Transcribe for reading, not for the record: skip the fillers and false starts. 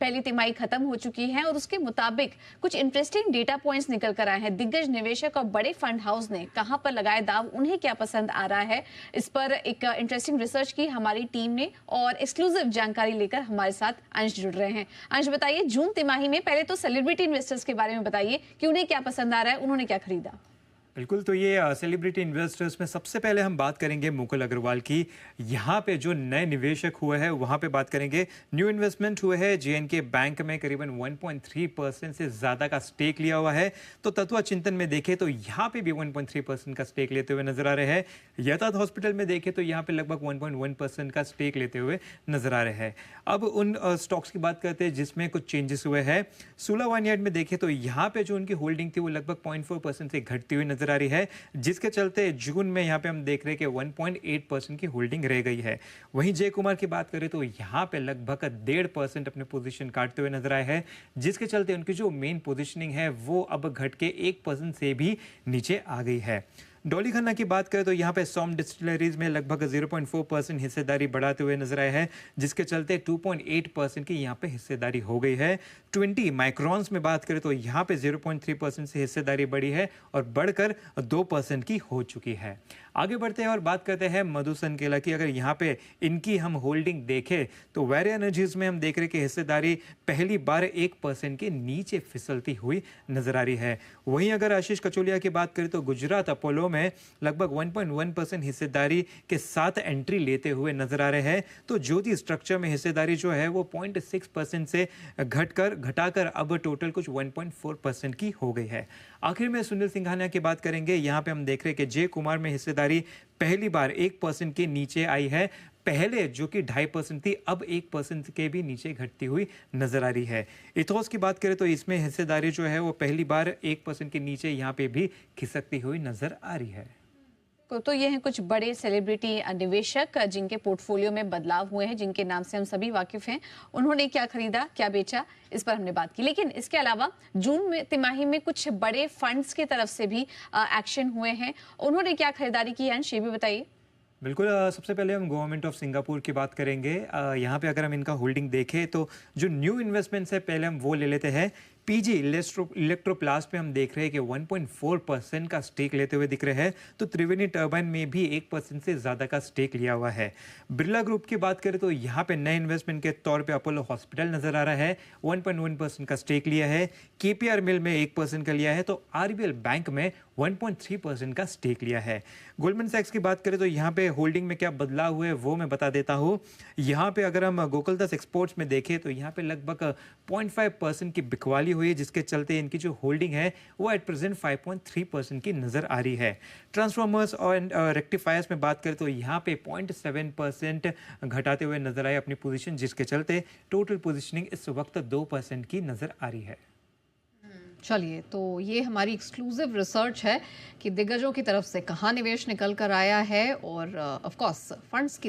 पहली तिमाही खत्म हो चुकी है और उसके मुताबिक कुछ इंटरेस्टिंग डेटा पॉइंट्स निकल कर आए हैं। दिग्गज निवेशक और बड़े फंड हाउस ने कहां पर लगाए दाव, उन्हें क्या पसंद आ रहा है, इस पर एक इंटरेस्टिंग रिसर्च की हमारी टीम ने और एक्सक्लूसिव जानकारी लेकर हमारे साथ अंश जुड़ रहे हैं। अंश, बताइए, जून तिमाही में पहले तो सेलिब्रिटी इन्वेस्टर्स के बारे में बताइए कि उन्हें क्या पसंद आ रहा है, उन्होंने क्या खरीदा। बिल्कुल, तो ये सेलिब्रिटी इन्वेस्टर्स में सबसे पहले हम बात करेंगे मुकुल अग्रवाल की। यहाँ पे जो नए निवेशक हुए हैं वहाँ पे बात करेंगे। न्यू इन्वेस्टमेंट हुए हैं जेएनके बैंक में, करीबन 1.3% से ज़्यादा का स्टेक लिया हुआ है। तो तत्वा चिंतन में देखें तो यहाँ पे भी 1.3% का स्टेक लेते हुए नजर आ रहे हैं। यथार्थ हॉस्पिटल में देखें तो यहाँ पे लगभग 1.1% का स्टेक लेते हुए नजर आ रहे हैं। अब उन स्टॉक्स की बात करते हैं जिसमें कुछ चेंजेस हुए हैं। सूला वाइनयार्ड में देखें तो यहाँ पे जो उनकी होल्डिंग थी वो लगभग 0.4% से घटती हुई नजर आ रही है, जिसके चलते जून में यहाँ पे हम देख रहे हैं कि 1.8% की होल्डिंग रह गई है। वहीं जय कुमार की बात करें तो यहाँ पे लगभग 1.5% अपने पोजीशन काटते हुए नजर आए हैं, जिसके चलते उनकी जो मेन पोजीशनिंग है वो अब घट के 1% से भी नीचे आ गई है। डॉली खन्ना की बात करें तो यहाँ पे सोम डिस्टिलरीज में लगभग 0.4% हिस्सेदारी बढ़ाते हुए नजर आए हैं, जिसके चलते 2.8% की यहाँ पे हिस्सेदारी हो गई है। 20 माइक्रॉन्स में बात करें तो यहाँ पे 0.3% से हिस्सेदारी बढ़ी है और बढ़कर 2% की हो चुकी है। आगे बढ़ते हैं और बात करते हैं मधु संकेला की। अगर यहाँ पे इनकी हम होल्डिंग देखें तो वेरी एनर्जीज में हम देख रहे हैं कि हिस्सेदारी पहली बार 1% के नीचे फिसलती हुई नजर आ रही है। वहीं अगर आशीष कचोलिया की बात करें तो गुजरात अपोलो में लगभग 1.1% हिस्सेदारी के साथ एंट्री लेते हुए नजर आ रहे हैं। तो ज्योति स्ट्रक्चर में हिस्सेदारी जो है वो 0.6% से घटाकर अब टोटल कुछ 1.4% की हो गई है। आखिर में सुनील सिंघानिया की बात करेंगे। यहाँ पे हम देख रहे हैं कि जय कुमार में हिस्सेदारी पहली बार 1% के नीचे आई है। पहले जो कि 2.5% थी, अब 1% के भी नीचे घटती हुई नजर आ रही है। इथोस की बात करें तो इसमें हिस्सेदारी जो है वो पहली बार 1% के नीचे यहाँ पे भी खिसकती हुई नजर आ रही है। तो ये हैं कुछ बड़े सेलिब्रिटी निवेशक जिनके पोर्टफोलियो में बदलाव हुए हैं, जिनके नाम से हम सभी वाकिफ हैं। उन्होंने क्या खरीदा, क्या बेचा, इस पर हमने बात की। लेकिन इसके अलावा जून में तिमाही में कुछ बड़े फंड्स की तरफ से भी एक्शन हुए हैं। उन्होंने क्या खरीदारी की है, अंश, ये भी बताइए। बिल्कुल, सबसे पहले हम गवर्नमेंट ऑफ सिंगापुर की बात करेंगे। यहाँ पे अगर हम इनका होल्डिंग देखें तो जो न्यू इन्वेस्टमेंट्स है पहले हम वो ले लेते हैं। पीजी इलेक्ट्रोप्लास्ट पे हम देख रहे हैं कि 1.4% का स्टेक लेते हुए दिख रहे हैं। तो त्रिवेणी टर्बाइन में भी 1% से ज़्यादा का स्टेक लिया हुआ है। बिरला ग्रुप की बात करें तो यहाँ पे नए इन्वेस्टमेंट के तौर पे अपोलो हॉस्पिटल नजर आ रहा है, 1.1% का स्टेक लिया है। केपीआर मिल में 1% का लिया है। तो आरबीएल बैंक में 1.3% का स्टेक लिया है। गोल्डमैन सैक्स की बात करें तो यहाँ पे होल्डिंग में क्या बदलाव हुए वो मैं बता देता हूँ। यहाँ पे अगर हम गोकुलदास एक्सपोर्ट्स में देखें तो यहाँ पे लगभग 0.5% की बिकवाली हुई है, जिसके चलते इनकी जो होल्डिंग है वो एट प्रेजेंट 5.3% की नजर आ रही है। ट्रांसफॉर्मर्स और रेक्टिफायर्स में बात करें तो यहाँ पे 0.7% घटाते हुए नजर आए अपनी पोजीशन, जिसके चलते टोटल पोजीशनिंग इस वक्त 2% की नजर आ रही है। चलिए, तो ये हमारी एक्सक्लूसिव रिसर्च है कि दिग्गजों की तरफ से कहाँ निवेश निकल कर आया है और ऑफ कोर्स फंड्स की